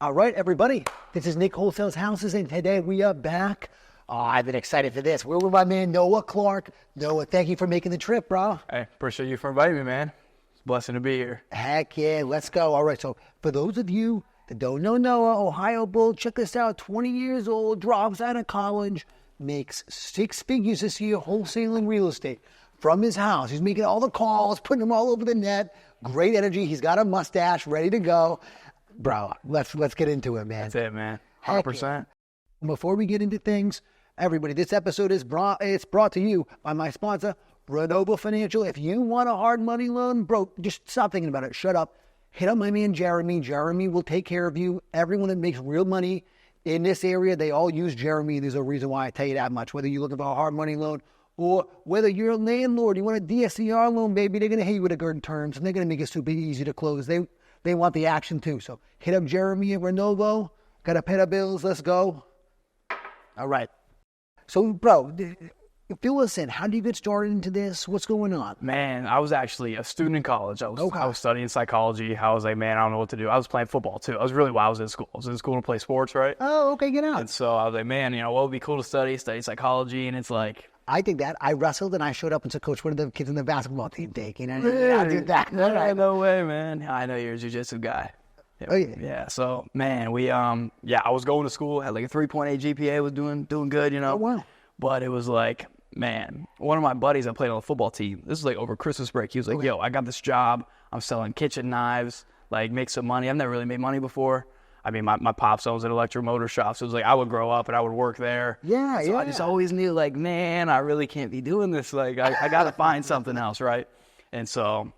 All right, everybody. This is Nick Wholesales Houses, and today we are back. Oh, I've been excited for this. We're with my man, Noah Clark. Noah, thank you for making the trip, bro. Hey, appreciate you for inviting me, man. It's a blessing to be here. Heck yeah, let's go. All right, so for those of you that don't know Noah, Ohio Bull, check this out. 20 years old, drops out of college, makes 6 figures this year wholesaling real estate from his house. He's making all the calls, putting them all over the net. Great energy. He's got a mustache, ready to go. Bro, let's get into it, man. That's it, man. 100%. Before we get into things, everybody, this episode is brought to you by my sponsor, Renova Financial. If you want a hard money loan, bro, just stop thinking about it. Shut up. Hit up my man, Jeremy. Jeremy will take care of you. Everyone that makes real money in this area, they all use Jeremy. There's a reason why I tell you that much. Whether you're looking for a hard money loan or whether you're a landlord, you want a DSCR loan, baby, they're going to hit you with the good terms, and they're going to make it super easy to close. They want the action too. So hit up Jeremy at Renovo. Got to pay the bills. Let's go. All right. So, bro, fill us in. How did you get started into this? What's going on? Man, I was actually a student in college. I was studying psychology. I was like, man, I don't know what to do. I was playing football too. I was really while I was in school. I was in school to play sports, right? Oh, okay, get out. And so I was like, man, what would be cool to study psychology. And it's like, I think that I wrestled and I showed up and said, Coach, what are the kids in the basketball team taking? And I did that. All right. No way, man. I know you're a jiu-jitsu guy. Yeah. Oh, yeah. Yeah. So, man, I was going to school, had like a 3.8 GPA, was doing good, Oh, wow. But it was like, man, one of my buddies that played on the football team, this is like over Christmas break. He was like, yo, I got this job. I'm selling kitchen knives, like make some money. I've never really made money before. I mean, my pops owns an electric motor shop, so it was like I would grow up and I would work there. Yeah, so I just always knew, like, man, I really can't be doing this. Like, I got to find something else, right? And so,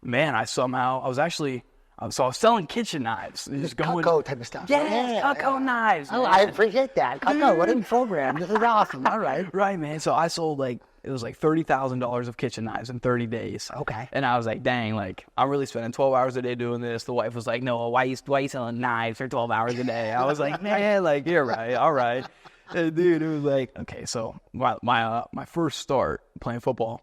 man, I was selling kitchen knives. Just going, Cutco type of stuff. Yeah, Cutco knives. Oh, I appreciate that. Cutco, what a program. This is awesome. All right. Right, man. So I sold it was like $30,000 of kitchen knives in 30 days. Okay. And I was like, dang, like I'm really spending 12 hours a day doing this. The wife was like, no, why you selling knives for 12 hours a day? I was like, man, like you're right. All right. And dude, it was like, okay, so my first start playing football,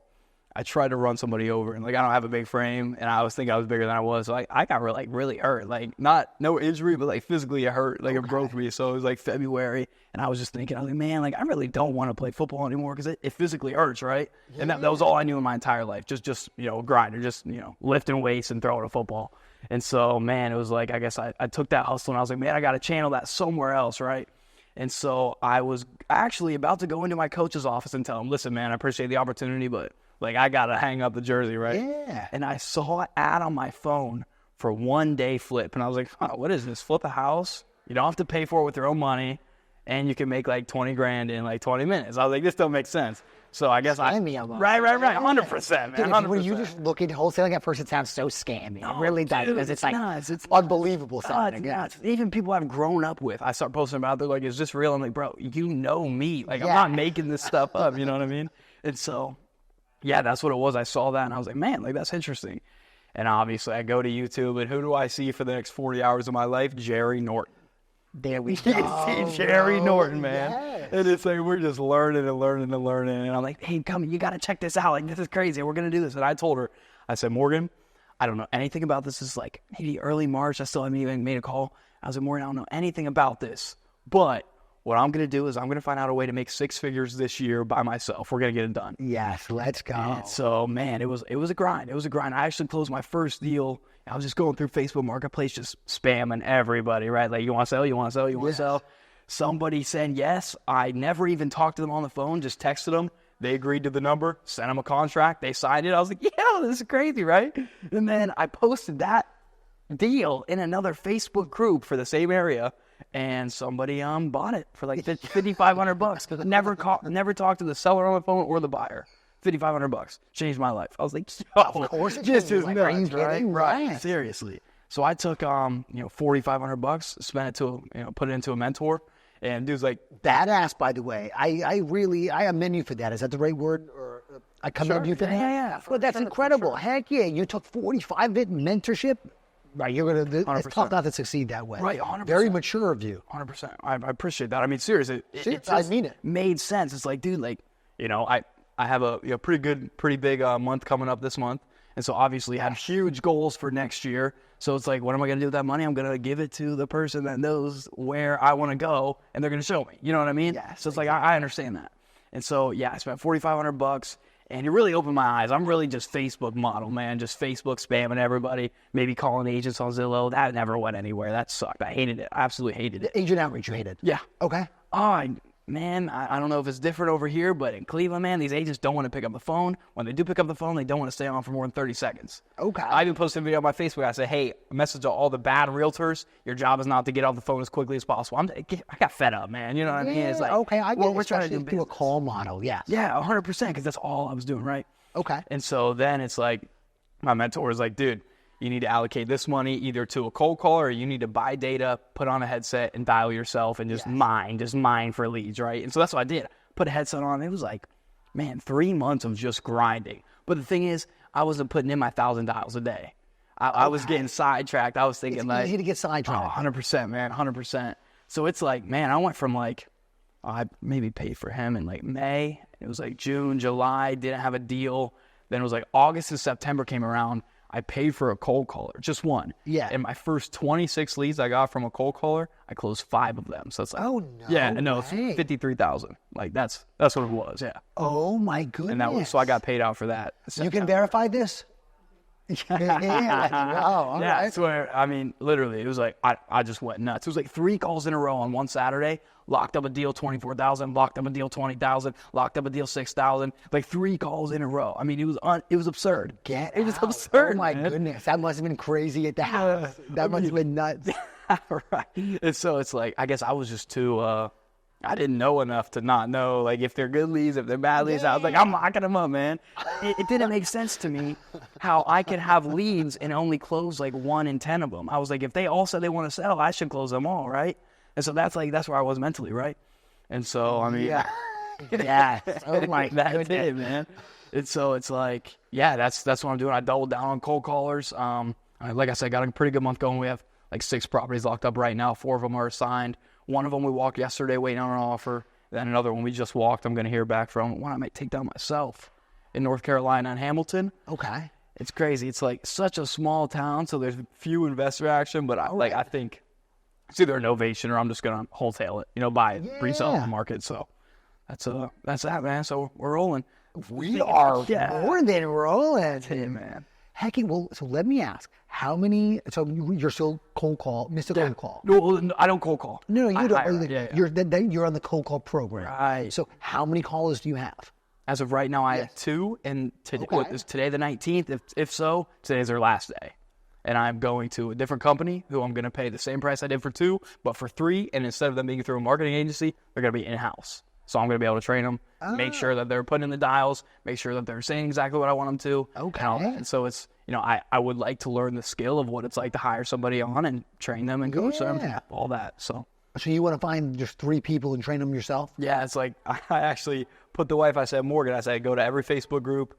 I tried to run somebody over, and like I don't have a big frame, and I was thinking I was bigger than I was, so I got really hurt, like no injury, but like physically it hurt, like It broke me. So it was like February, and I was just thinking, I was like, man, like I really don't want to play football anymore because it physically hurts, right? Yeah. And that was all I knew in my entire life, just grinder, just lifting weights and throwing a football. And so, man, it was like I guess I took that hustle, and I was like, man, I got to channel that somewhere else, right? And so I was actually about to go into my coach's office and tell him, listen, man, I appreciate the opportunity, but like, I got to hang up the jersey, right? Yeah. And I saw an ad on my phone for 1 day flip. And I was like, what is this? Flip a house? You don't have to pay for it with your own money. And you can make like 20 grand in like 20 minutes. I was like, this don't make sense. So I guess Right. 100%, man. Dude, 100%. when you just look into wholesaling at first, it sounds so scammy. No, it really does, dude, because it's like it's unbelievable sounding. Yeah. Even people I've grown up with, I start posting about, they're like, is this real? I'm like, bro, you know me. Like, I'm not making this stuff up. You know what I mean? And so, yeah, that's what it was. I saw that, and I was like, man, like, that's interesting. And obviously, I go to YouTube, and who do I see for the next 40 hours of my life? Jerry Norton. There we You go. see Jerry Norton, man. Yes. And it's like, we're just learning. And I'm like, hey, come, you got to check this out. Like, this is crazy. We're going to do this. And I told her, I said, Morgan, I don't know anything about this. This is like maybe early March. I still haven't even made a call. I was like, Morgan, I don't know anything about this. But what I'm going to do is I'm going to find out a way to make 6 figures this year by myself. We're going to get it done. Yes, let's go. And so, man, it was a grind. It was a grind. I actually closed my first deal. I was just going through Facebook Marketplace, just spamming everybody, right? Like, you want to sell? You want to sell? You want to sell? Somebody said yes. I never even talked to them on the phone, just texted them. They agreed to the number, sent them a contract. They signed it. I was like, yeah, this is crazy, right? And then I posted that deal in another Facebook group for the same area, and somebody bought it for like $5,500. Never talked to the seller on the phone or the buyer. $5,500 changed my life. I was like, Of course it this did. is Like, are you nuts, right? kidding? Right, seriously. So I took $4,500, spent it to put it into a mentor, and dude's like, Badass, by the way. I amend you for that. Is that the right word? Or I commend you for that? Yeah. Well, that's incredible. Heck yeah. You took 45 bit mentorship. Right, you're gonna. It's 100%. tough not to succeed that way. Right, 100%. Very mature of you. 100%. I appreciate that. I mean, seriously, it I just mean it. made sense. It's like, dude, like, I have a pretty big month coming up this month, and so obviously I had huge goals for next year. So it's like, what am I going to do with that money? I'm going to give it to the person that knows where I want to go, and they're going to show me. You know what I mean? Yes, So it's like, I understand that. And so, yeah, I spent $4,500, and it really opened my eyes. I'm really just Facebook model, man. Just Facebook spamming everybody, maybe calling agents on Zillow. That never went anywhere. That sucked. I hated it. I absolutely hated it. Agent outreach you hated? Yeah. Okay. Oh, man, I don't know if it's different over here, but in Cleveland, man, these agents don't want to pick up the phone. When they do pick up the phone, they don't want to stay on for more than 30 seconds. Okay. I even posted a video on my Facebook. I said, hey, message to all the bad realtors. Your job is not to get off the phone as quickly as possible. I got fed up, man. You know what I mean? It's like, okay, I get well, we're trying to do a call model, yes. Yeah, 100%, because that's all I was doing, right? Okay. And so then it's like, my mentor was like, dude, you need to allocate this money either to a cold caller or you need to buy data, put on a headset, and dial yourself and just mine for leads, right? And so that's what I did. Put a headset on. It was like, man, 3 months of just grinding. But the thing is, I wasn't putting in my 1,000 dials a day. I was getting sidetracked. I was thinking It's easy to get sidetracked. 100%, man, 100%. So it's like, man, I went from like, I maybe paid for him in like May. It was like June, July, didn't have a deal. Then it was like August and September came around. I paid for a cold caller, just one. Yeah. And my first 26 leads I got from a cold caller, I closed 5 of them. So it's like, Oh, no yeah, no, it's way. 53,000. Like that's what it was, yeah. Oh my goodness. And that was so I got paid out for that. You can verify this? Yeah. Wow. All Yeah, right. I swear. I mean, literally, it was like I just went nuts. It was like 3 calls in a row on one Saturday. Locked up a deal 24,000. Locked up a deal 20,000. Locked up a deal 6,000. Like 3 calls in a row. I mean, it was absurd. It was out. absurd. Oh my man. goodness. That must have been crazy at the house. That must have been nuts. Right. And so it's like, I guess I was just too. I didn't know enough to not know, like, if they're good leads, if they're bad leads. I was like, I'm locking them up, man. It didn't make sense to me how I could have leads and only close, like, 1 in 10 of them. I was like, if they all said they want to sell, I should close them all, right? And so that's where I was mentally, right? And so, I mean, Yeah. Oh my that's goodness. it, man. And so it's like, yeah, that's what I'm doing. I doubled down on cold callers. Like I said, got a pretty good month going. We have like 6 properties locked up right now. 4 of them are assigned. One of them we walked yesterday waiting on an offer. Then another one we just walked. I'm going to hear back from. One I might take down myself in North Carolina and Hamilton. Okay. It's crazy. It's like such a small town, so there's few investor action. But I think it's either a novation or I'm just going to wholesale it. Buy it, resell it in the market. So that's that, man. So we're rolling. We are Yeah. more than rolling. Yeah, man. Hecky, well, so let me ask, how many, so you're still cold call, Mr. Cold Call. No, I don't cold call. No, you I don't. hire. Yeah. You're on the cold call program. Right. So how many callers do you have? As of right now, I have 2, and today, is today the 19th? If so, today's their last day. And I'm going to a different company who I'm going to pay the same price I did for 2, but for 3, and instead of them being through a marketing agency, they're going to be in-house. So I'm going to be able to train them, make sure that they're putting in the dials, make sure that they're saying exactly what I want them to. Okay. And all that. And so it's, I would like to learn the skill of what it's like to hire somebody on and train them and coach them, all that. So you want to find just 3 people and train them yourself? yeah, it's like I actually put the wife, I said, Morgan, I said, go to every Facebook group,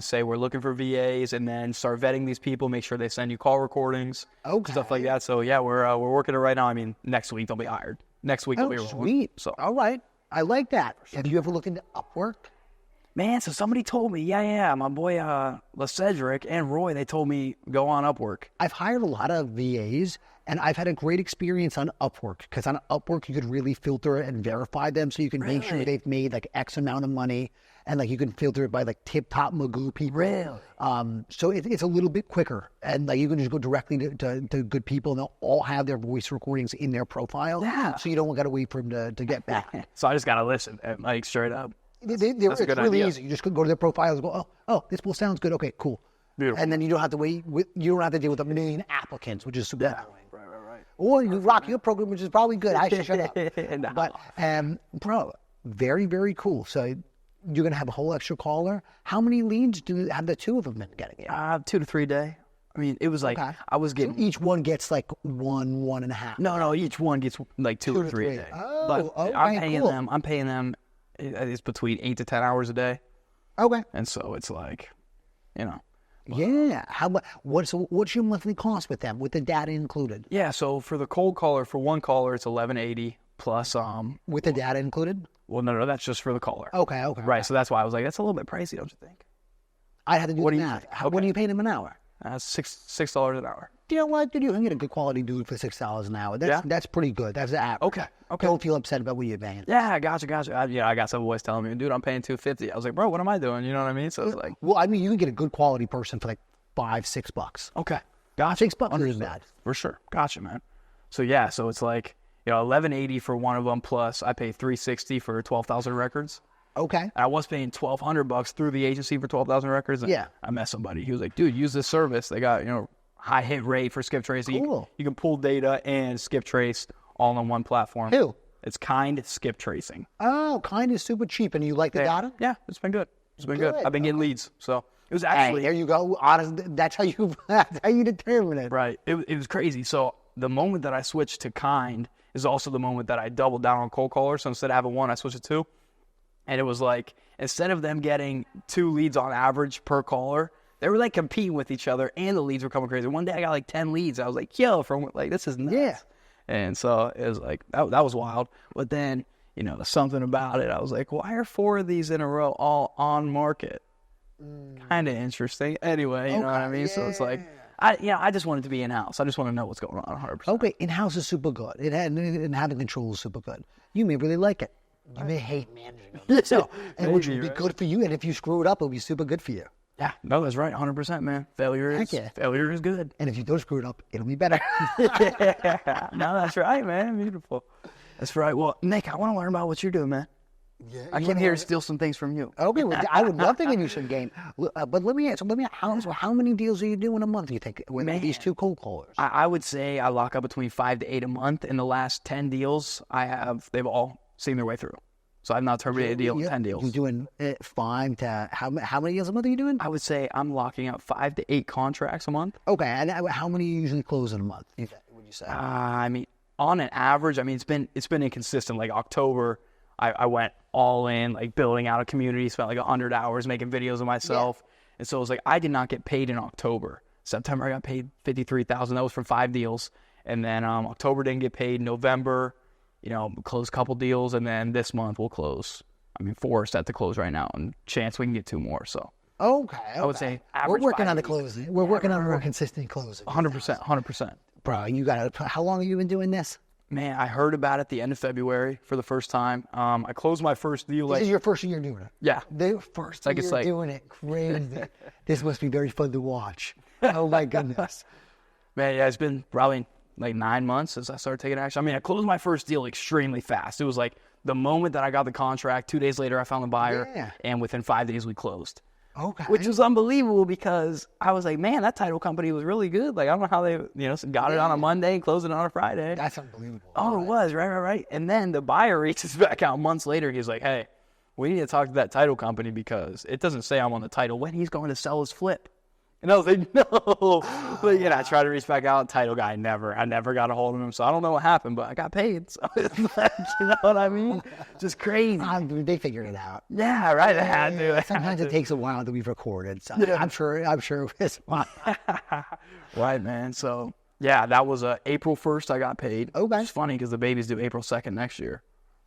say we're looking for VAs, and then start vetting these people, make sure they send you call recordings, stuff like that. So yeah, we're working it right now. I mean, next week they'll be hired. Next week they'll be rolling. Sweet. So All right. I like that. Have you ever looked into Upwork? man, so somebody told me, my boy LaCedric and Roy, they told me go on Upwork. I've hired a lot of VAs, and I've had a great experience on Upwork, because on Upwork you could really filter and verify them, so you can make sure they've made like X amount of money, and like you can filter it by like tip top Magoo people. Really? So it's a little bit quicker, and like you can just go directly to good people, and they'll all have their voice recordings in their profile. Yeah. So you don't got to wait for them to get back. So I just got to listen, like straight up. It's a good really idea. easy. You just go to their profiles and go, oh, this pool sounds good. Okay, cool. Beautiful. And then you don't have to wait. You don't have to deal with a million applicants, which is super annoying. Right. Or you rock your program, which is probably good. I should shut up. No. But, bro, very, very cool. So you're going to have a whole extra caller. How many leads have the 2 of them been getting? 2 to 3 a day. I mean, it was like, I was getting... So each one gets like 1.5. No, each one gets like 2 or 3 a day. Oh, but okay, I'm paying them, it's between 8 to 10 hours a day. Okay. And so it's like, Yeah. What's your monthly cost with them, with the data included? Yeah, so for the cold caller, for one caller, it's $11.80 plus... With the data included? Well, no, that's just for the caller. Okay. Right, so that's why I was like, that's a little bit pricey, don't you think? I had to do What the do you math. think? What do you pay them an hour? $6 an hour. you know what, dude, you can get a good quality dude for $6 an hour. That's pretty good. That's the average. Okay. Don't feel upset about what you're paying. Yeah, gotcha. I got some boys telling me, dude, I'm paying $250. I was like, bro, what am I doing? You know what I mean? So it's like, well, I mean, you can get a good quality person for like $5-6. okay, gotcha. $6 isn't bad. For sure. Gotcha, man. So yeah, so it's like, $1180 for one of them, plus I pay $360 for 12,000 records. Okay. And I was paying $1,200 through the agency for 12,000 records. And I met somebody. He was like, dude, use this service. They got, high hit rate for skip tracing. Cool. You can pull data and skip trace all on one platform. Who? It's Kind Skip Tracing. Oh, Kind is super cheap. And you like the data? Yeah, it's been good. I've been getting leads. So it was actually. Hey, there you go. Honestly, that's how you determine it. Right. It was crazy. So the moment that I switched to Kind is also the moment that I doubled down on cold callers. So instead of having one, I switched to two. And it was like, instead of them getting 2 leads on average per caller, they were like competing with each other, and the leads were coming crazy. One day I got like 10 leads. I was like, yo, this is nuts. Yeah. And so it was like, that was wild. But then, something about it, I was like, why are 4 of these in a row all on market? Kind of interesting. Anyway, you know what I mean? Yeah. So it's like, I just want it to be in-house. I just want to know what's going on 100%. Okay, in-house is super good. And having control is super good. You may really like it. You may hate managing it. So, and which would be good for you. And if you screw it up, it'll be super good for you. Yeah, no, that's right. 100%, man. Failure is good. And if you don't screw it up, it'll be better. Yeah. No, that's right, man. Beautiful. That's right. Well, Nick, I want to learn about what you're doing, man. Yeah, I came here to steal some things from you. Okay, well, I would love to give you some game. But let me ask, how many deals are you doing a month, do you think, with these 2 cold callers? I would say I lock up between 5 to 8 a month. In the last 10 deals they've all seen their way through. So I've not terminated a deal in 10 deals. You're doing 5 to, how many deals a month are you doing? I would say I'm locking out 5 to 8 contracts a month. Okay, and how many you usually close in a month, would you say? I mean, on an average, it's been inconsistent. Like October, I went all in, like building out a community, spent like 100 hours making videos of myself. Yeah. And so it was like, I did not get paid in October. September, I got paid $53,000. That was from 5 deals. And then October didn't get paid. November, close a couple deals, and then this month we'll close. 4 are set to close right now, and chance we can get 2 more. So okay. I would say we're working on the closing. We're working on a more consistent closing. 100%. Bro, how long have you been doing this? Man, I heard about it the end of February for the first time. I closed my first deal. This is your first year doing it? Yeah. The first year doing it. Crazy. This must be very fun to watch. Oh, my goodness. Man, yeah, it's been probably like 9 months since I started taking action. I closed my first deal extremely fast. It was like the moment that I got the contract, 2 days later I found the buyer, and within 5 days we closed. Okay. Which was unbelievable because I was like, man, that title company was really good. Like, I don't know how they, got it on a Monday and closed it on a Friday. That's unbelievable. Oh, right. It was. Right. And then the buyer reaches back out months later. He's like, hey, we need to talk to that title company because it doesn't say I'm on the title when he's going to sell his flip. And I was like, no. But, I tried to reach back out. Title guy, I never got a hold of him. So I don't know what happened, but I got paid. So it's like, you know what I mean? Just crazy. They figured it out. Yeah, right. They had to. Sometimes it takes a while that we've recorded. So yeah. I'm sure it's fine. Right, man. So, yeah, that was April 1st I got paid. Okay. It's funny because the baby's due April 2nd next year.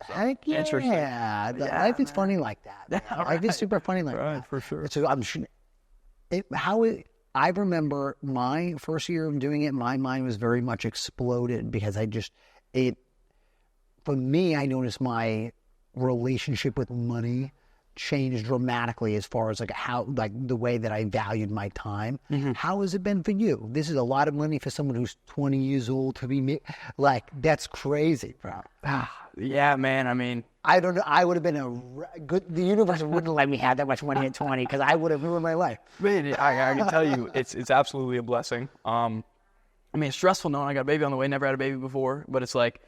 So, heck yeah. Interesting. Life is funny like that. Yeah, life is super funny like that. Right, for sure. So I'm sure. I remember my first year of doing it, my mind was very much exploded because for me, I noticed my relationship with money changed dramatically as far as the way that I valued my time. Mm-hmm. How has it been for you? This is a lot of money for someone who's 20 years old to be that's crazy, bro. Yeah, man. I don't know. I would have been the universe wouldn't let me have that much money at 20 because I would have ruined my life. Man, I can tell you, it's absolutely a blessing. It's stressful knowing I got a baby on the way. Never had a baby before, but it's like,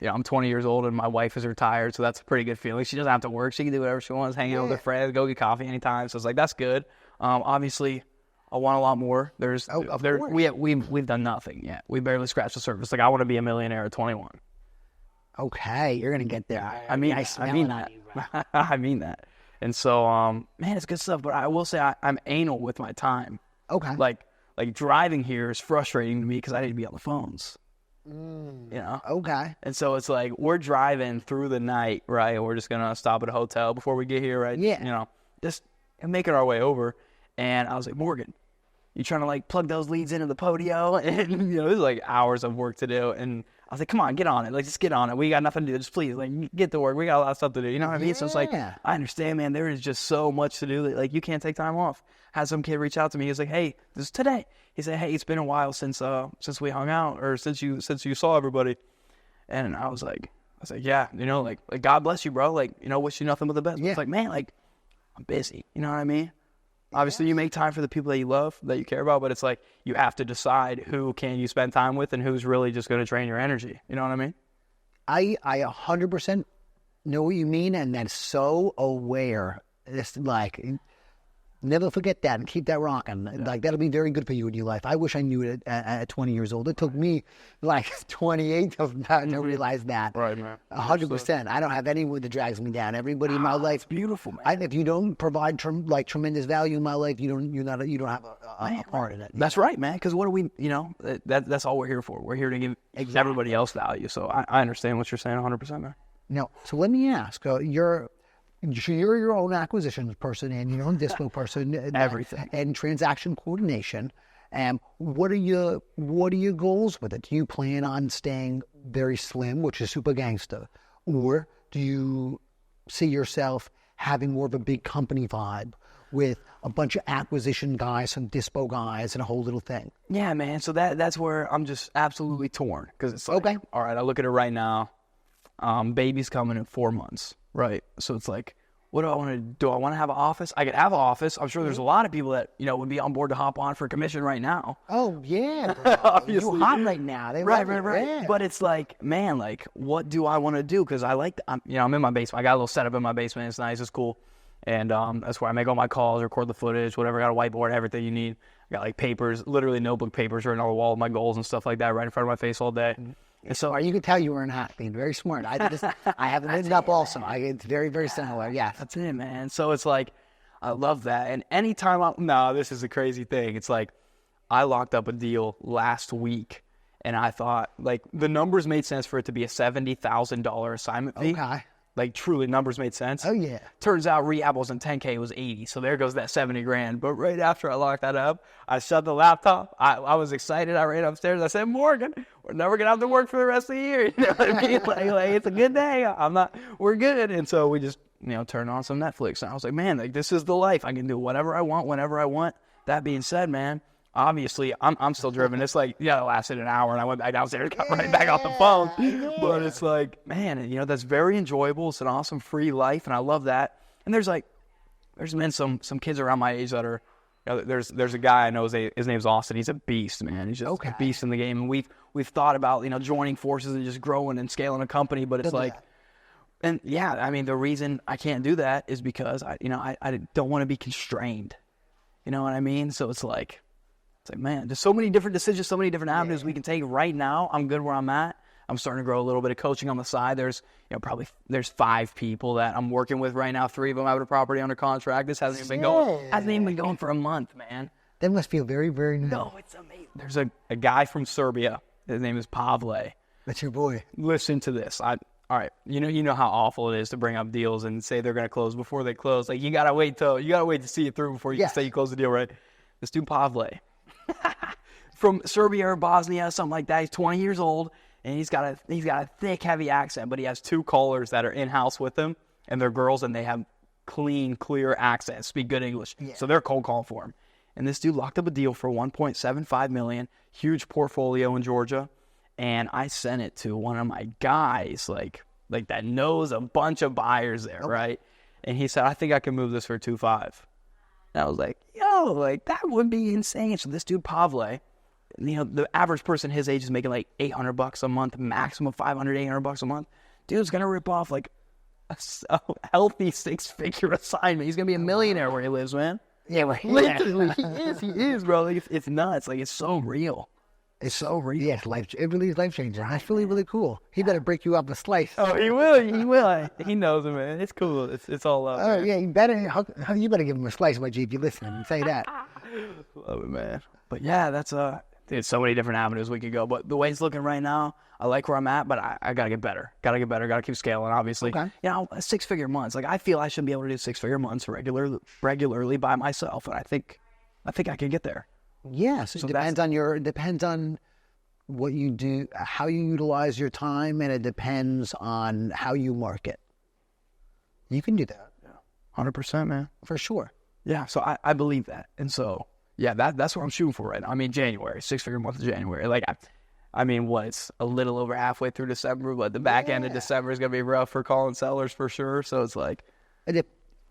I'm 20 years old and my wife is retired, so that's a pretty good feeling. She doesn't have to work. She can do whatever she wants, hang out with her friends, go get coffee anytime. So it's like, that's good. Obviously, I want a lot more. We've done nothing yet. We barely scratched the surface. Like, I want to be a millionaire at 21. Okay, you're gonna get there. I mean that. I mean that. And so, man, it's good stuff. But I will say I'm anal with my time. Okay. Like driving here is frustrating to me because I need to be on the phones. Okay. And so it's like we're driving through the night, right? We're just gonna stop at a hotel before we get here, right? Yeah. Just making our way over. And I was like, Morgan, you trying to like plug those leads into the Podio, and you know, there's like hours of work to do. And I was like, come on, get on it. Like, just get on it. We got nothing to do. Just please, like, get to work. We got a lot of stuff to do. You know what I mean? So it's like, I understand, man. There is just so much to do that, like, you can't take time off. Had some kid reach out to me. He's like, hey, this is today. He said, hey, it's been a while since we hung out, or since you saw everybody. And I was like, yeah, you know, like God bless you, bro. Like, you know, wish you nothing but the best. Yeah. It's like, man, like, I'm busy. You know what I mean? Obviously, you make time for the people that you love, that you care about, but it's like you have to decide who can you spend time with and who's really just going to drain your energy. You know what I mean? I 100% know what you mean, and that's so aware. It's like, never forget that and keep that rocking. Yeah. Like, that'll be very good for you in your life. I wish I knew it at 20 years old. It took me like 28 to realize that. Right, man. 100%. I don't have anyone that drags me down. Everybody in my life. It's beautiful, man. If you don't provide tremendous value in my life, you don't have a part in it. That's right, man. Because what do we, you know, that's all we're here for. We're here to give everybody else value. So I understand what you're saying 100%, man. No. So let me ask, you're your own acquisitions person and your own dispo person, everything, and transaction coordination. What are your goals with it? Do you plan on staying very slim, which is super gangster, or do you see yourself having more of a big company vibe with a bunch of acquisition guys, some dispo guys, and a whole little thing? Yeah, man. So that's where I'm just absolutely torn, because it's like, okay, all right, I look at it right now. Baby's coming in 4 months. Right. So it's like, what do I want to do? Do I want to have an office? I could have an office. I'm sure there's a lot of people that, you know, would be on board to hop on for commission right now. Oh, yeah. Obviously. You're hot right now. Right. Yeah. But it's like, man, like, what do I want to do? Because I'm in my basement. I got a little setup in my basement. It's nice. It's cool. And that's where I make all my calls, record the footage, whatever. I got a whiteboard, everything you need. I got like papers, literally notebook papers written on the wall of my goals and stuff like that right in front of my face all day. And so you can tell you were in hot, being very smart. I haven't ended up also. It's very, very similar. Yeah, that's it, man. So it's like, I love that. And anytime this is a crazy thing. It's like, I locked up a deal last week, and I thought, like, the numbers made sense for it to be a $70,000 assignment fee. Okay. Like, truly, numbers made sense. Oh, yeah. Turns out rehab wasn't 10K, it was 80. So there goes that 70 grand. But right after I locked that up, I shut the laptop. I was excited. I ran upstairs. I said, Morgan, we're never going to have to work for the rest of the year. You know what I mean? like, it's a good day. We're good. And so we just, you know, turned on some Netflix. And I was like, man, like, this is the life. I can do whatever I want, whenever I want. That being said, man, obviously, I'm still driven. It's like, yeah, it lasted an hour, and I went back downstairs, got right back off the phone. But it's like, man, you know, that's very enjoyable. It's an awesome free life, and I love that. And there's been some kids around my age that are, you know, there's a guy I know, his name's Austin. He's a beast, man. He's just a beast in the game. And we've thought about, you know, joining forces and just growing and scaling a company, but it's like, and yeah, I mean, the reason I can't do that is because I don't want to be constrained. You know what I mean? So it's like, man, there's so many different decisions, so many different avenues we can take right now. I'm good where I'm at. I'm starting to grow a little bit of coaching on the side. There's 5 people that I'm working with right now. 3 of them have a property under contract. This hasn't even been going for a month, man. That must feel very, very new. No, it's amazing. There's a guy from Serbia. His name is Pavle. That's your boy. Listen to this. All right, you know how awful it is to bring up deals and say they're going to close before they close. Like, you gotta wait to see it through before you can say you close the deal, right? This dude Pavle. From Serbia or Bosnia, something like that. He's 20 years old, and he's got a thick, heavy accent, but he has 2 callers that are in-house with him, and they're girls, and they have clean, clear accents, speak good English. Yeah. So they're cold calling for him. And this dude locked up a deal for $1.75 million, huge portfolio in Georgia, and I sent it to one of my guys, like that knows a bunch of buyers there, right? And he said, I think I can move this for 2.5. And I was like, yo, like, that would be insane. So this dude, Pavle, you know, the average person his age is making like $800 a month, maximum $500-800 a month. Dude's going to rip off like a healthy 6-figure assignment. He's going to be a millionaire where he lives, man. Yeah, well, literally, he is, bro. Like, it's nuts. Like, it's so real. It's so real. Yeah, it really is life-changing. It's really, really cool. He better break you up a slice. Oh, he will. He knows it, man. It's cool. It's all love. Oh, yeah, you better give him a slice, my G, if you listen and say that. Love it, man. But yeah, there's so many different avenues we could go. But the way it's looking right now, I like where I'm at, but I got to get better. Got to keep scaling, obviously. Okay. You know, 6-figure months. Like, I feel I should be able to do 6-figure months regularly by myself, and I think I can get there. Yes, it depends on what you do, how you utilize your time, and it depends on how you market. You can do that. 100%, man. For sure. Yeah, so I believe that. And so, yeah, that's what I'm shooting for right now. I mean, January, 6-figure month of January. Like, I mean, it's a little over halfway through December, but the back end of December is going to be rough for calling sellers for sure. So it's like...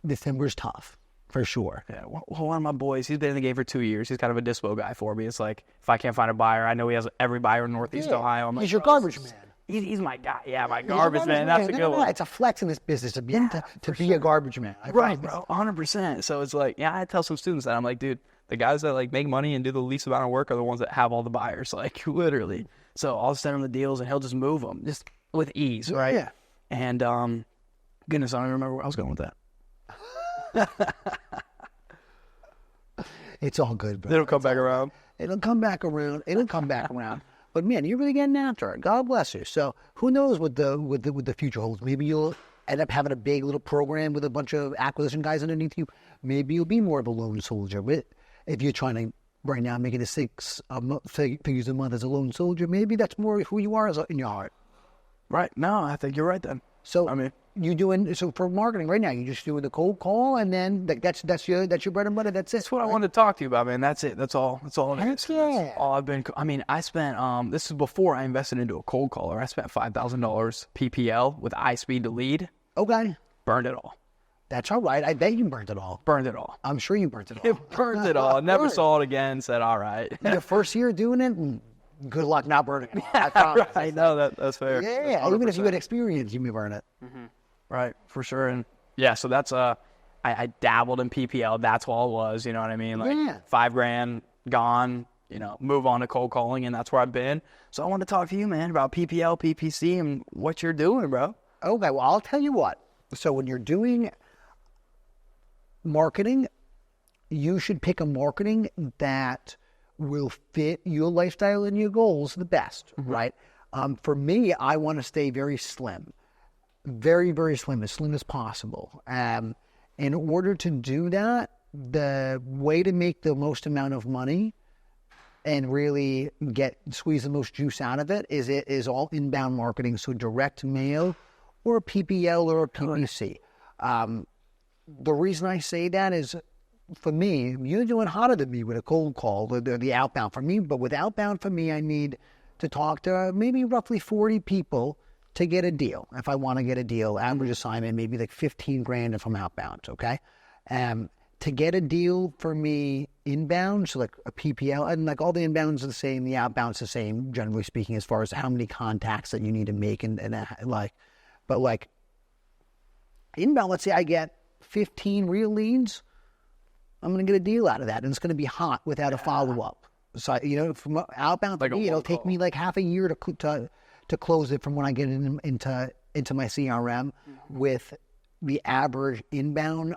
December's tough, for sure. Yeah, one of my boys, he's been in the game for 2 years. He's kind of a dispo guy for me. It's like, if I can't find a buyer, I know he has every buyer in Northeast Ohio. He's your garbage man. He's my guy. Yeah, my garbage man. That's a good one. It's a flex in this business to be a garbage man. Right, bro. 100%. So it's like, yeah, I tell some students that. I'm like, dude, the guys that like make money and do the least amount of work are the ones that have all the buyers. Like, literally. So I'll send him the deals and he'll just move them just with ease, right? Yeah. And goodness, I don't even remember where I was going with that. It's all good, bro. It'll come back around. It'll come back around. But man, you're really getting after it. God bless you. So who knows what the future holds? Maybe you'll end up having a big little program with a bunch of acquisition guys underneath you. Maybe you'll be more of a lone soldier. But if you're trying to right now make it a 6 figures a month as a lone soldier, maybe that's more who you are in your heart. Right. No, I think you're right then. So I mean, so for marketing right now, you're just doing the cold call, and then that's your bread and butter. That's it. That's what I wanted to talk to you about, man. That's it. That's all. That's all. Heck yeah. That's all I've been. I mean, I spent. This is before I invested into a cold caller. I spent $5,000 PPL with iSpeed to lead. Okay. Burned it all. That's all right. I bet you burnt it all. Burned it all. I'm sure you burnt it all. It burned it all. Never saw it again. Said, all right. Your first year doing it. Good luck not burning it all. I promise. Right. No, that's fair. Yeah. That's even if you had experience, you may burn it. Mm-hmm. Right, for sure. And yeah, so that's I dabbled in PPL. That's all it was. You know what I mean? Like $5,000 gone. You know, move on to cold calling, and that's where I've been. So I want to talk to you, man, about PPL, PPC, and what you're doing, bro. Okay, well, I'll tell you what. So when you're doing marketing, you should pick a marketing that will fit your lifestyle and your goals the best, right? For me, I want to stay very slim. Very, very slim, as slim as possible. In order to do that, the way to make the most amount of money and really squeeze the most juice out of it is all inbound marketing, so direct mail or a PPL or a PPC. The reason I say that is, for me, you're doing hotter than me with a cold call, the outbound for me, but with outbound for me, I need to talk to maybe roughly 40 people to get a deal. If I want to get a deal, average assignment, maybe like $15,000 if I'm outbound, okay? To get a deal for me inbound, so like a PPL, and like all the inbounds are the same, the outbound's the same, generally speaking, as far as how many contacts that you need to make but like inbound, let's say I get 15 real leads, I'm going to get a deal out of that, and it's going to be hot without a follow-up. So, from outbound to me, it'll take me like half a year to close it from when I get into my CRM. With the average inbound,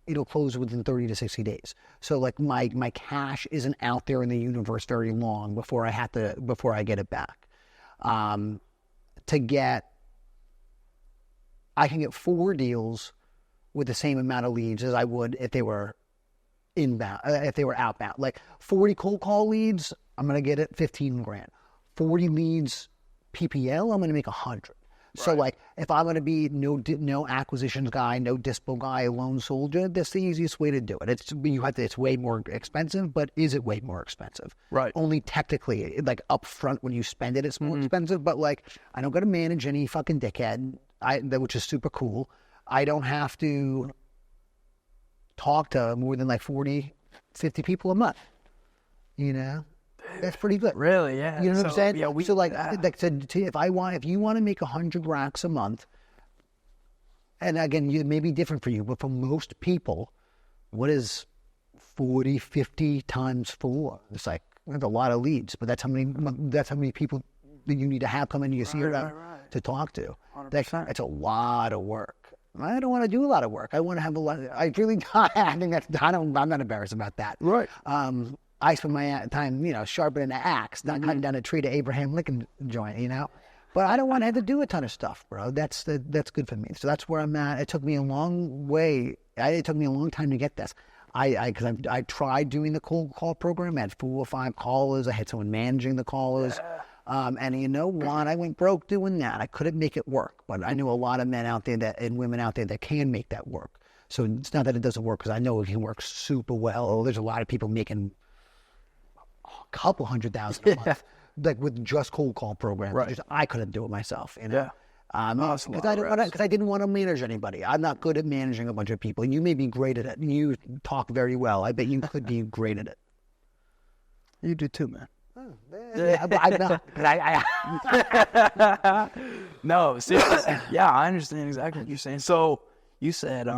it'll close within 30 to 60 days. So like my cash isn't out there in the universe very long before I get it back. I can get 4 deals with the same amount of leads as I would if they were outbound. Like 40 cold call leads, I'm going to get it $15,000. 40 leads PPL, I'm going to make 100. Right. So like if I'm going to be no acquisitions guy, no dispo guy, lone soldier, that's the easiest way to do it. It's way more expensive, but is it way more expensive? Right. Only technically, like up front when you spend it, it's more expensive. But like I don't got to manage any fucking dickhead, which is super cool. I don't have to talk to more than like 40, 50 people a month. That's pretty good. Really, yeah. You know what I'm saying? Yeah, if you want to make 100 racks a month, and again, it may be different for you, but for most people, what is 40, 50 times 4? It's like, that's a lot of leads, but that's how many people that you need to have come into your CRM to talk to. 100%. That's a lot of work. I don't want to do a lot of work. I want to have a lot. I think I'm not embarrassed about that. Right. I spend my time, sharpening the axe, not cutting down a tree to Abraham Lincoln joint, But I don't want to have to do a ton of stuff, bro. That's good for me. So that's where I'm at. It took me a long way. It took me a long time to get this. Because I tried doing the cold call program. I had 4 or 5 callers. I had someone managing the callers. And you know what? I went broke doing that. I couldn't make it work. But I knew a lot of men out there and women out there that can make that work. So it's not that it doesn't work, because I know it can work super well. There's a lot of people making a couple $100,000 a month. Like with just cold call programs. Right. Just, I couldn't do it myself, you know? Yeah. Because I didn't want to manage anybody. I'm not good at managing a bunch of people. You may be great at it. You talk very well. I bet you could be great at it. You do too, man. But I'm not. No, seriously. Yeah, I understand exactly what you're saying. So you said,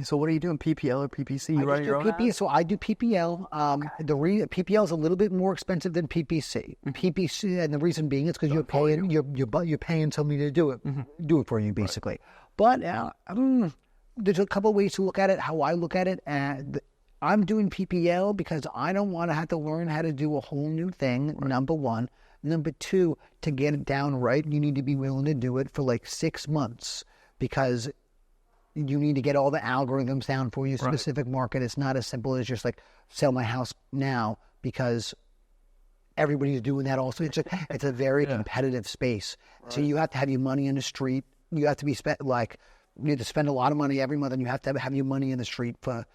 so what are you doing? PPL or PPC? You running your own ads? So I do PPL. PPL is a little bit more expensive than PPC. PPC, and the reason being is because you're paying somebody to do it, for you, basically. Right. But there's a couple of ways to look at it. How I look at it, and I'm doing PPL because I don't want to have to learn how to do a whole new thing. Right. Number one. Number two, to get it down right, you need to be willing to do it for like 6 months, because you need to get all the algorithms down for your specific market. It's not as simple as just like sell my house now, because everybody's doing that also. It's a very competitive space. Right. So you have to have your money in the street. You have to be you have to spend a lot of money every month, and you have to have your money in the street for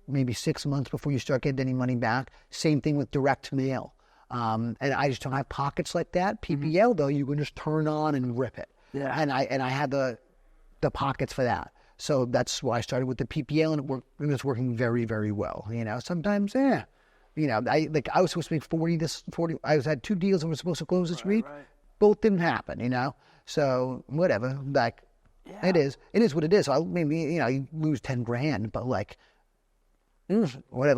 maybe 6 months before you start getting any money back. Same thing with direct mail. And I just don't have pockets like that. PPL though, you can just turn on and rip it. Yeah. And I had the pockets for that. So that's why I started with the PPL, and it's working very, very well. You know, sometimes, I was supposed to make 40. I had 2 deals that were supposed to close this week. Right. Both didn't happen, you know? So whatever, it is what it is. So maybe, you lose 10 grand, but whatever,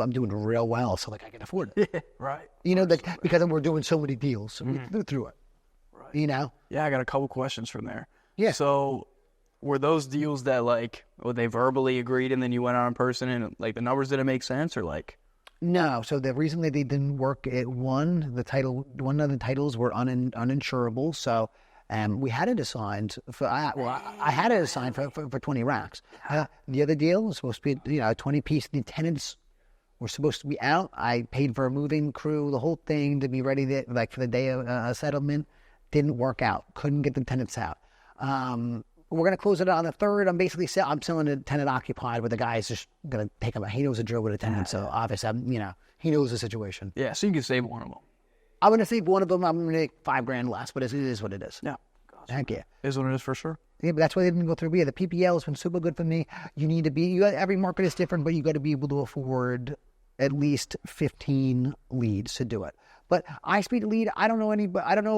I'm doing real well. So I can afford it. Right. Because we're doing so many deals through it, right. Yeah. I got a couple questions from there. Yeah. So, were those deals that were they verbally agreed and then you went out in person and the numbers didn't make sense, or No. So the reason that they didn't work, one of the titles were uninsurable. So we had it assigned for. I had it assigned for 20 racks. The other deal was supposed to be a 20 piece. The tenants were supposed to be out. I paid for a moving crew, the whole thing, to be ready for the day of settlement. Didn't work out. Couldn't get the tenants out. We're going to close it on the 3rd. I'm selling a tenant occupied, but the guy's just going to take him out. He knows a drill with a tenant, so obviously, he knows the situation. Yeah, so you can save one of them. I'm going to save one of them. I'm going to make $5,000 less, but it is what it is. Yeah. Gotcha. Heck yeah. It is what it is for sure. Yeah, but that's why they didn't go through. Yeah, the PPL has been super good for me. You need to be, every market is different, but you got to be able to afford at least 15 leads to do it. But iSpeed Lead, I don't know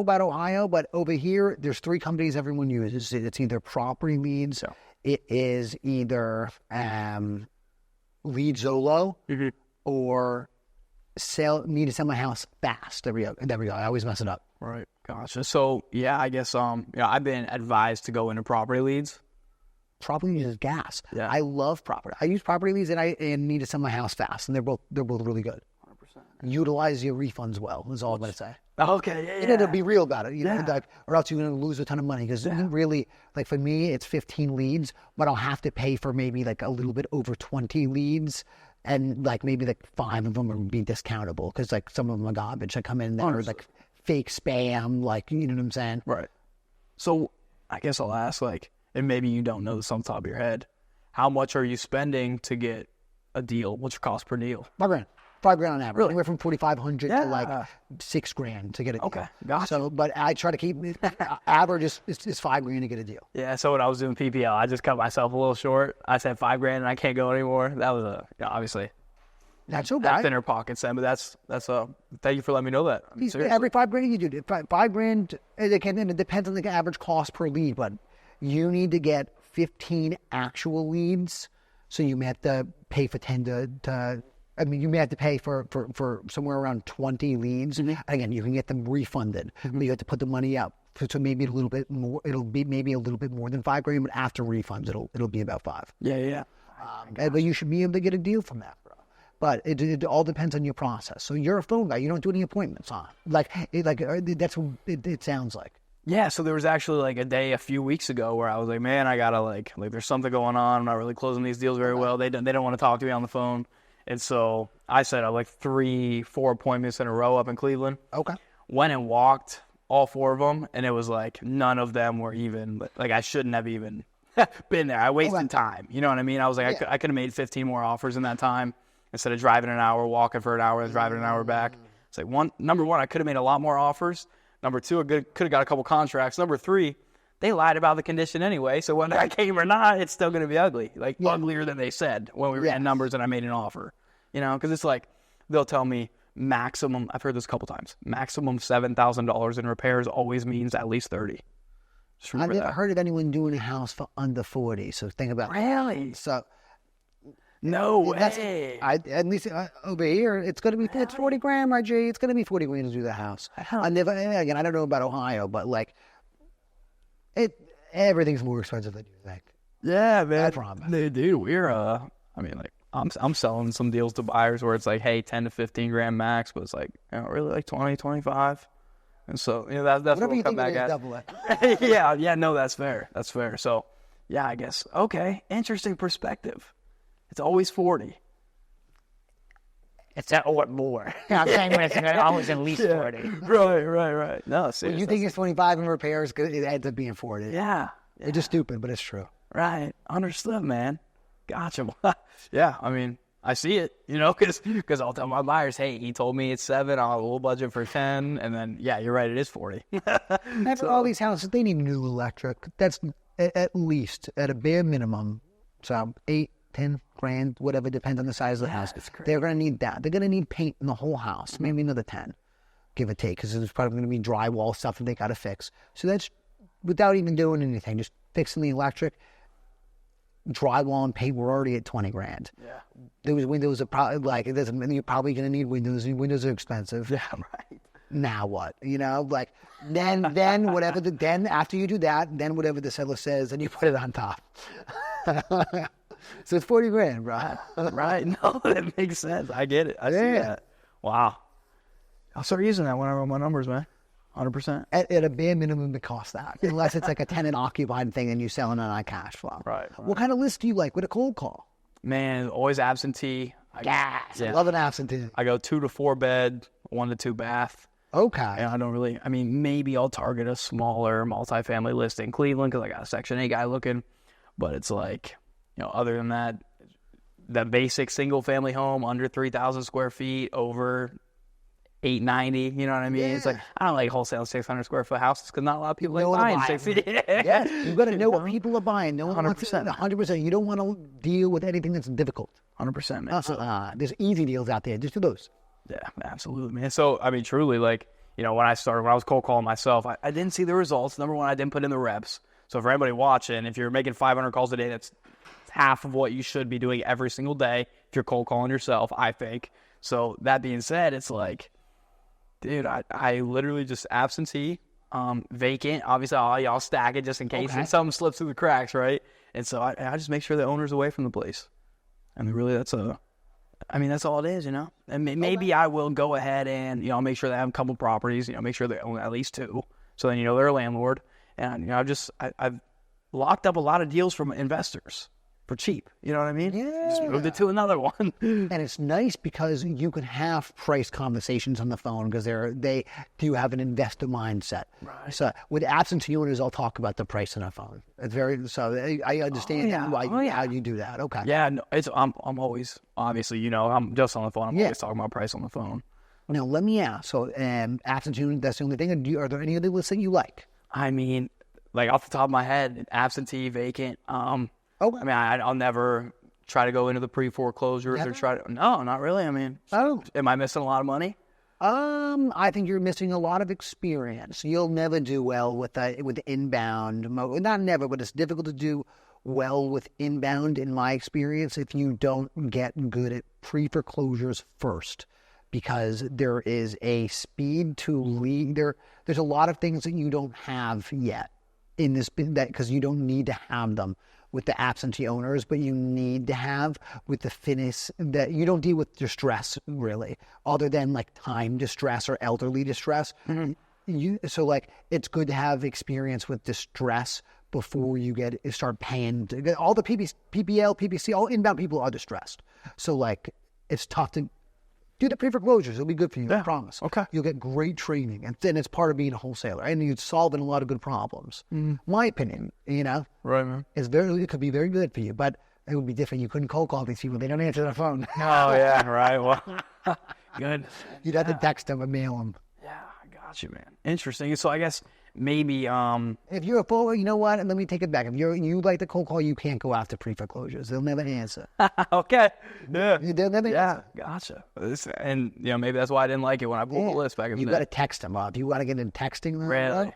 about Ohio, but over here, there's 3 companies everyone uses. It's either Property Leads, it is either Lead Zolo, or Need to Sell My House Fast. There we go. I always mess it up. Right. Gotcha. So yeah, I guess I've been advised to go into Property Leads. Property Leads is gas. Yeah. I love property. I use Property Leads and Need to Sell My House Fast, and they're both really good. Utilize your refunds well, is all I'm going to say. Okay, yeah. You got to be real about it, or else you're going to lose a ton of money. Because really, for me, it's 15 leads, but I'll have to pay for maybe a little bit over 20 leads, and maybe 5 of them will be discountable, because some of them are garbage that come in that are fake spam, you know what I'm saying? Right. So I guess I'll ask, and maybe you don't know this off the top of your head, how much are you spending to get a deal? What's your cost per deal? $5,000 on average. Really? Anywhere from $4,500 to $6,000 to get a deal. Okay, gotcha. So, but I try to keep average is $5,000 to get a deal. Yeah. So when I was doing PPL, I just cut myself a little short. I said $5,000 and I can't go anymore. That was obviously. That's okay. That's thinner pockets, then, but that's thank you for letting me know that. Every $5,000 you do $5,000. It depends on the average cost per lead, but you need to get 15 actual leads. So you may have to pay for 10 you may have to pay for somewhere around 20 leads. Mm-hmm. Again, you can get them refunded, but you have to put the money up. So maybe a little bit more. It'll be maybe a little bit more than $5,000, but after refunds, it'll be about 5. Yeah. But you should be able to get a deal from that, bro. But it all depends on your process. So you're a phone guy. You don't do any appointments, huh? That's what it sounds like. Yeah, so there was actually like a day a few weeks ago where I was like, man, I gotta like there's something going on. I'm not really closing these deals very well. They don't want to talk to me on the phone. And so I set up like 3-4 appointments in a row up in Cleveland. Okay. Went and walked all 4 of them, and it was like none of them were even, like I shouldn't have even been there. I wasted time. You know what I mean? I was like, I could have made 15 more offers in that time instead of driving an hour, walking for an hour, and driving an hour back. It's like number one, I could have made a lot more offers. Number 2, I could have got a couple contracts. Number 3, they lied about the condition anyway. So whether I came or not, it's still going to be ugly. Like uglier than they said when we ran numbers and I made an offer. You know, because it's like they'll tell me maximum. I've heard this a couple times. Maximum $7,000 in repairs always means at least 30. I've never heard of anyone doing a house for under 40. So think about really. So no way. At least over here, it's going to be it's 40 grand, my G. It's going to be 40 grand to do the house. I never again. I don't know about Ohio, but like everything's more expensive than you think. Yeah, man. I promise. Dude, we're I mean, like I'm selling some deals to buyers where it's like, hey, 10 to 15 grand max, but it's like, you know, really like 20, 25. And so, you know, that's whatever what we'll you come think back it is, at. double it. yeah, no, that's fair. That's fair. So, yeah, I guess. Okay, interesting perspective. It's always 40. It's or more. I'm saying when it's always at least 40. Right. No, seriously. When you think it's 25 in repairs, it ends up being 40. Yeah. It's just stupid, but it's true. Right. Understood, man. Gotcha. Yeah, I mean, I see it, you know, because I'll tell my buyers, hey, he told me it's 7, I'll have a little budget for 10, and then, yeah, you're right, it is 40. All these houses, they need new electric. That's at least, at a bare minimum, so 8, 10 grand, whatever, depends on the size of the house. They're going to need that. They're going to need paint in the whole house, maybe another 10, give or take, because there's probably going to be drywall stuff that they got to fix. So that's without even doing anything, just fixing the electric. Drywall and paint were already at 20 grand. Yeah. Those windows are probably like, it doesn't mean you're probably going to need windows, and windows are expensive. Yeah, right. Now what? You know, like, then whatever then after you do that, then whatever the seller says, then you put it on top. So it's 40 grand, bro. Right. No, that makes sense. I get it. I see that. Wow. I'll start using that when I run my numbers, man. 100%. At a bare minimum, it costs that. Unless it's like a tenant occupied thing and you're selling it on cash flow. Right. What kind of list do you like with a cold call? Man, always absentee. I love an absentee. I go 2 to 4 bed, 1 to 2 bath. Okay. And I don't really, I mean, maybe I'll target a smaller multifamily list in Cleveland because I got a Section 8 guy looking. But it's like, you know, other than that, that basic single family home under 3,000 square feet, over 890, you know what I mean? Yeah. It's like, I don't like wholesale 600 square foot houses because not a lot of people know like what to buying buy. 60. Yes, you've got to know what people are buying. No one 100%. 100%. You don't want to deal with anything that's difficult. 100%, man. There's easy deals out there. Just do those. Yeah, absolutely, man. So, I mean, truly, like, you know, when I was cold calling myself, I didn't see the results. Number one, I didn't put in the reps. So for anybody watching, if you're making 500 calls a day, that's half of what you should be doing every single day if you're cold calling yourself, I think. So that being said, it's like, dude, I literally just absentee, vacant. Obviously, I'll stack it just in case something slips through the cracks, right? And so I just make sure the owner's away from the place. And really, that's all it is, you know? And maybe I will go ahead and, you know, make sure they have a couple properties, you know, make sure they own at least 2. So then, you know, they're a landlord. And, you know, I've locked up a lot of deals from investors for cheap. You know what I mean? Yeah. Just moved it to another one. And it's nice because you can have price conversations on the phone because they do have an investor mindset. Right. So with absentee owners, I'll talk about the price on the phone. It's I understand how you do that. Okay. Yeah, no, I'm always, obviously, you know, I'm just on the phone. I'm always talking about price on the phone. Now let me ask. So absentee, that's the only thing. Are there any other lists that you like? I mean, like off the top of my head, absentee, vacant. I mean, I'll never try to go into the pre-foreclosures or try to. No, not really. I mean, am I missing a lot of money? I think you're missing a lot of experience. You'll never do well with inbound. Not never, but it's difficult to do well with inbound, in my experience, if you don't get good at pre-foreclosures first. Because there is a speed to lead. There's a lot of things that you don't have yet in this, because you don't need to have them with the absentee owners, but you need to have with the finish that you don't deal with distress really, other than like time distress or elderly distress. Mm-hmm. So like it's good to have experience with distress before you start paying. All the PPL, PPC, all inbound people are distressed. So like it's tough to do the pre-foreclosures. It'll be good for you. I promise. Okay. You'll get great training, and then it's part of being a wholesaler, and you're solving a lot of good problems. My opinion, Right, man. it could be very good for you, but it would be different. You couldn't cold call these people; they don't answer the phone. Oh yeah, right. Well, good. You'd have to text them or mail them. Yeah, I got you, man. Interesting. So I guess maybe If you're a full, you know what? Let me take it back. If you like the cold call, you can't go after pre-foreclosures. They'll never answer. okay. Yeah. They'll never answer. Gotcha. And maybe that's why I didn't like it when I pulled the list back in the You day. got to text them up. You want to get in texting them? Really?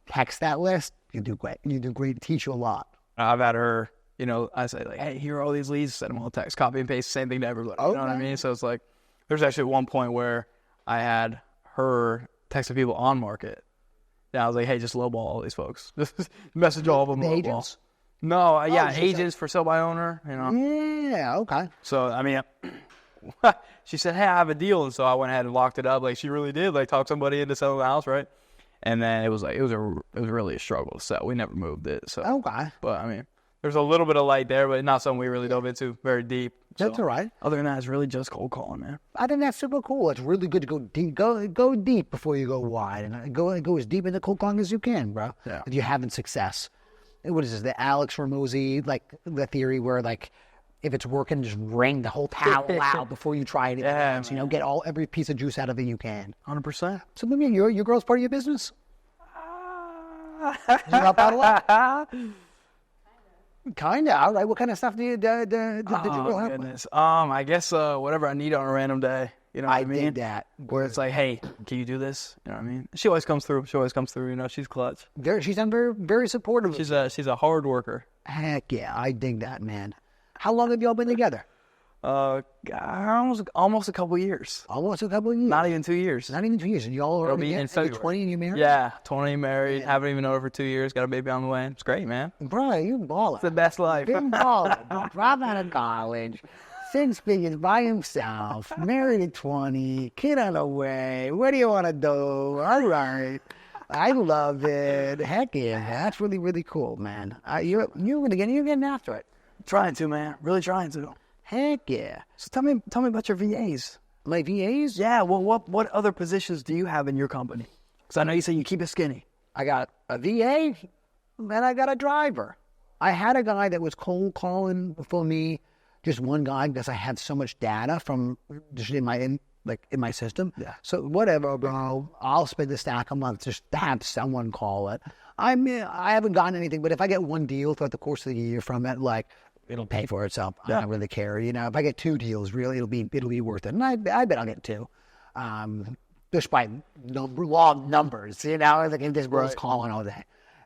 Text that list. You do great. You do great. Teach you a lot. I've had her, I say like, hey, here are all these leads, send them all text, copy and paste, same thing to everybody. You know what I mean? So it's like, there's actually one point where I had her texting people on market. Yeah, I was like, hey, just lowball all these folks. Just message all of them. The lowball. agents? No, agents for sale by owner, Yeah, okay. So, I mean, she said, hey, I have a deal. And so I went ahead and locked it up. Like, she really did, like, talk somebody into selling the house, right? And then it was really a struggle to sell. We never moved it. So, Okay. but I mean, there's a little bit of light there, but not something we really dove into very deep. That's all right. Other than that, it's really just cold calling, man. I think that's super cool. It's really good to go deep. Go deep before you go wide, and go as deep into cold calling as you can, bro. Yeah. If you're having success. What is this? The Alex Ramosi, like the theory where like if it's working, just ring the whole town loud before you try anything else. Get every piece of juice out of it you can. 100%. So let me, your girl's part of your business. You help out a lot. Kinda. All right. What kind of stuff did your girl help with? Goodness. I guess whatever I need on a random day. You know what I mean? Dig that. Where it's like, hey, can you do this? You know what I mean? She always comes through. She's clutch. She's been very, very supportive. She's a hard worker. Heck yeah, I dig that, man. How long have y'all been together? Almost a couple years. Almost a couple of years. Not even 2 years. Not even 2 years. And y'all are It'll be in February. 20 and you're married? Yeah, 20 married. Haven't even known her for 2 years. Got a baby on the way. It's great, man. Bro, you baller. It's the best life. Big baller. Dropped out of college. 6 figures by himself. Married at 20. Kid on the way. What do you want to do? All right. I love it. Heck yeah. That's really, really cool, man. You're getting after it. Trying to, man. Really trying to. Heck yeah. So tell me about your VAs. My VAs? Yeah. Well, what other positions do you have in your company? Because I know you say you keep it skinny. I got a VA, and I got a driver. I had a guy that was cold calling for me, just one guy, because I had so much data from just in my system. Yeah. So whatever, bro. I'll spend a stack a month just to have someone call it. I haven't gotten anything, but if I get one deal throughout the course of the year from it, like, it'll pay for itself. I don't really care. If I get 2 deals, really, it'll be worth it. And I bet I'll get 2. Just by long numbers, like if this girl's calling all day.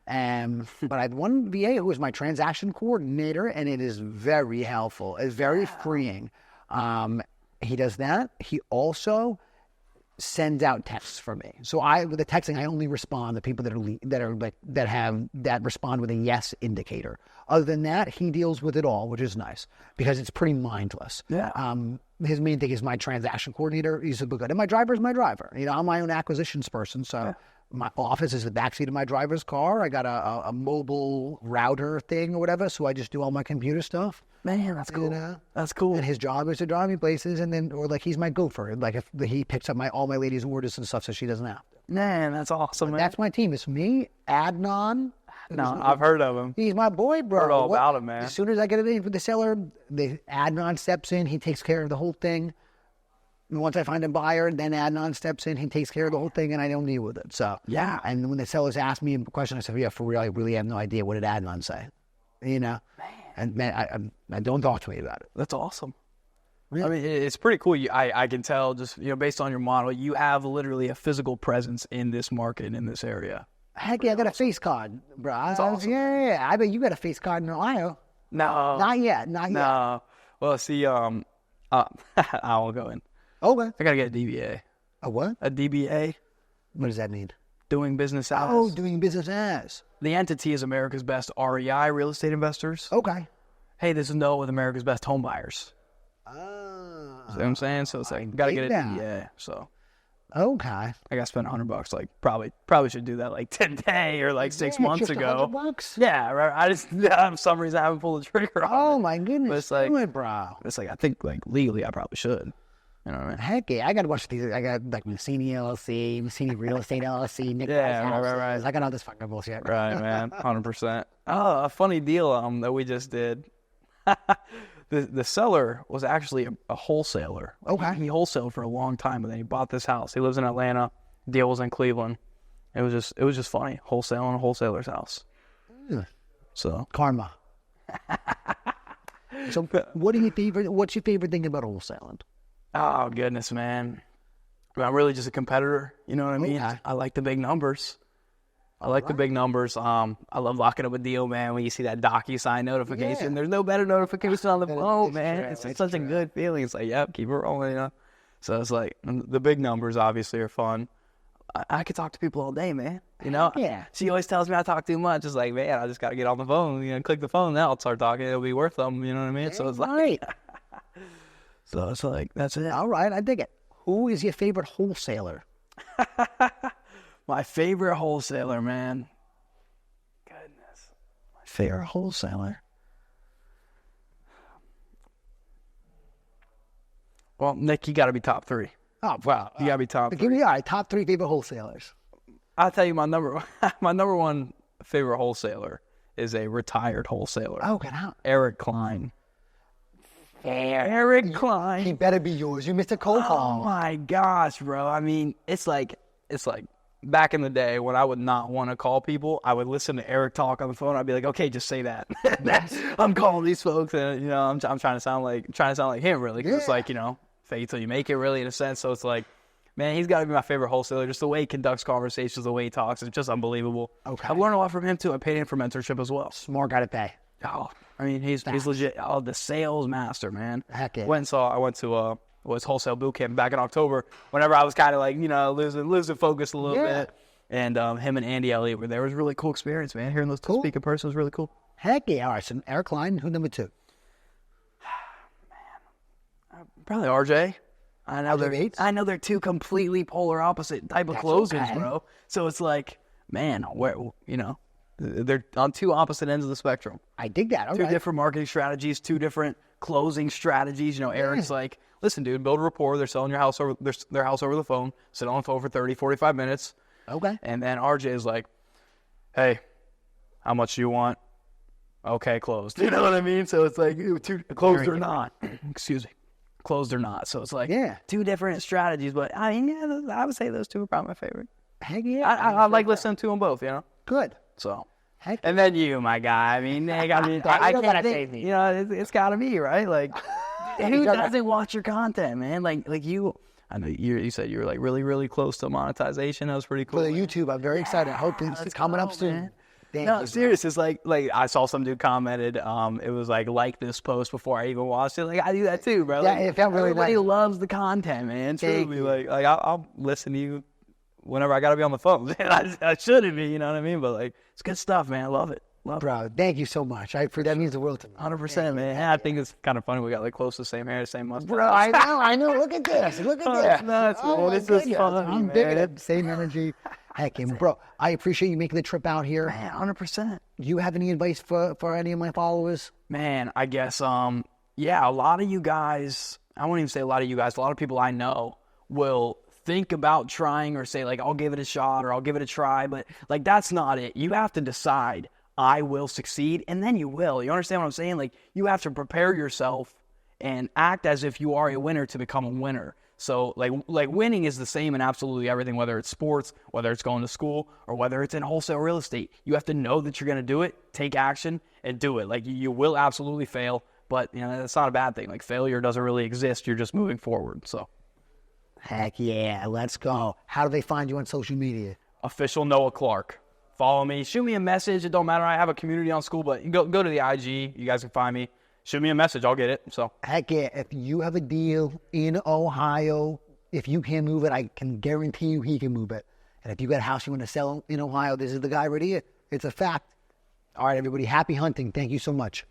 But I have one VA who is my transaction coordinator, and it is very helpful. It's very freeing. He does that. He also sends out texts for me. So with the texting, I only respond to people that respond with a yes indicator. Other than that, he deals with it all, which is nice because it's pretty mindless. Yeah. His main thing is my transaction coordinator. He's super good, and my driver is my driver. I'm my own acquisitions person, so my office is the backseat of my driver's car. I got a mobile router thing or whatever, so I just do all my computer stuff. Man, that's cool. That's cool. And his job is to drive me places, or he's my gopher. Like if he picks up all my ladies' orders and stuff, so she doesn't have to. Man, that's awesome, man. That's my team. It's me, Adnan. No, I've heard of him. He's my boy, bro. Heard all about him, man. As soon as I get it in for the seller, Adnan steps in. He takes care of the whole thing. And once I find a buyer, then Adnan steps in. He takes care of the whole thing, and I don't deal with it. So yeah. And when the sellers ask me a question, I say, "Yeah, for real, I really have no idea. What did Adnan say?" Man. And man, I don't talk to me about it. That's awesome. Yeah. I mean, it's pretty cool. I can tell just based on your model, you have literally a physical presence in this market, in this area. Heck yeah, I got a face card, bro. That's awesome. Yeah. I bet you got a face card in Ohio. No. Not yet. No. Well, see, I won't go in. Okay. I gotta get a DBA. A what? A DBA. What does that mean? Doing business as. Oh, doing business as. The entity is America's Best REI, real estate investors. Okay. Hey, this is with America's Best home buyers. Ah. See what I'm saying? So it's like, gotta get a DBA. So. Okay. Like I spent $100. Like probably should do that like today or like 6 months just ago. $100? Yeah, right. I just for some reason I haven't pulled the trigger on Oh it. my goodness. But it's like, do it, bro. It's like I think like legally I probably should. You know what I mean? Heck yeah, I got to watch these. I got like Massini LLC, Massini Real Estate LLC, Nick Yeah, Price right. Houses. I got all this fucking bullshit. Right, man. 100%. Oh, a funny deal that we just did. The seller was actually a wholesaler. Okay. He wholesaled for a long time, but then he bought this house. He lives in Atlanta. Deal was in Cleveland. It was just funny. Wholesaling a wholesaler's house. So Karma. So what's your favorite thing about wholesaling? oh goodness, man. I'm really just a competitor. You know what I mean? Okay. I like the big numbers. I like the big numbers. I love locking up a deal, man. When you see that DocuSign notification, Yeah. there's no better notification on the phone, it's man. true, It's it's such a true. good feeling. It's like, yep, keep it rolling, you know. So it's like the big numbers obviously are fun. I could talk to people all day, man. You know. Yeah. She always tells me I talk too much. It's like, man, I just got to get on the phone. You know, click the phone. Now I'll start talking. It'll be worth them. You know what I mean? So it's like, Right. so it's like that's it. All right, I dig it. Who is your favorite wholesaler? My favorite wholesaler, man. Goodness. My favorite wholesaler. Well, Nick, you got to be top 3. Oh, wow. You got to be top Give 3. me all right, top 3 favorite wholesalers. I'll tell you my number one favorite wholesaler is a retired wholesaler. Oh, get out. Eric Klein. Fair. Eric Klein. He better be yours. You missed a cold Oh call. my gosh, bro. I mean, it's like back in the day when I would not want to call people, I would listen to Eric talk on the phone. I'd be like, okay, just say that. I'm calling these folks, and you know, I'm trying to sound like him, really. 'Cause it's like, you know, fake till you make it, really, in a sense. So it's like, man, he's got to be my favorite wholesaler. Just the way he conducts conversations, the way he talks, it's just unbelievable. Okay. I've learned a lot from him too. I paid him for mentorship as well. Smart guy to pay. Oh, I mean, he's legit. Oh, the sales master, man. Heck yeah. I went to was wholesale boot camp back in October. Whenever I was kind of like, you know, losing focus a little Yeah. bit, and him and Andy Elliott were there. It was a really cool experience, man. Hearing those two speak in person was really cool. Heck yeah. All right, so Eric Klein, who number 2? Probably RJ. Bates? I know they're two completely polar opposite type of closings, okay. bro. So it's like, man, where you know, they're on two opposite ends of the spectrum. I dig that. All Two right. different marketing strategies, two different closing strategies. You know, Eric's like, listen, dude, build a rapport. They're selling their house over the phone. Sit on the phone for 30, 45 minutes. Okay. And then RJ is like, hey, how much do you want? Okay, closed. You know what I mean? So it's like, closed or not. Excuse me. Closed or not. So it's like two different strategies. But I mean, yeah, I would say those two are probably my favorite. Heck yeah. I like listening to them both, you know? Good. So. Heck And then you, my guy. I mean, I don't gotta can't say think, me. you know, it's got to be, right? Like, who doesn't watch your content, man? Like you, I know you said you were like really, really close to monetization. That was pretty cool. For the YouTube, I'm very excited. I hope it's coming up soon. man. Thank No, you, serious. It's like I saw some dude commented. It was like this post before I even watched it. Like I do that too, bro. Yeah, Like, it felt really everybody nice. loves the content, man. Thank Truly, you. like I'll listen to you whenever I got to be on the phone. I shouldn't be, you know what I mean? But like it's good stuff, man. I love it. Bro, thank you so much. That means the world to me. 100%, man. I think it's kind of funny. We got like close to the same hair, same mustache. Bro, I know. Look at this. Look at this. It's nuts, man. my This is goodness. fun, I'm man. digging it. Same energy. Heck, and bro, I appreciate you making the trip out here. Man, 100%. Do you have any advice for any of my followers? Man, I guess, yeah, a lot of you guys, I won't even say a lot of you guys, a lot of people I know will think about trying or say, like, I'll give it a shot or I'll give it a try, but, like, that's not it. You have to decide, I will succeed, and then you will. You understand what I'm saying? Like, you have to prepare yourself and act as if you are a winner to become a winner. So, like winning is the same in absolutely everything, whether it's sports, whether it's going to school, or whether it's in wholesale real estate. You have to know that you're going to do it, take action, and do it. Like, you will absolutely fail, but, you know, that's not a bad thing. Like, failure doesn't really exist. You're just moving forward. So, Heck yeah, let's go. How do they find you on social media? official Noah Clark. Follow me. Shoot me a message. It don't matter. I have a community on school, but you go to the IG. You guys can find me. Shoot me a message. I'll get it. So, Heck yeah, if you have a deal in Ohio, if you can move it, I can guarantee you he can move it. And if you got a house you want to sell in Ohio, this is the guy right here. It's a fact. All right, everybody, happy hunting. Thank you so much.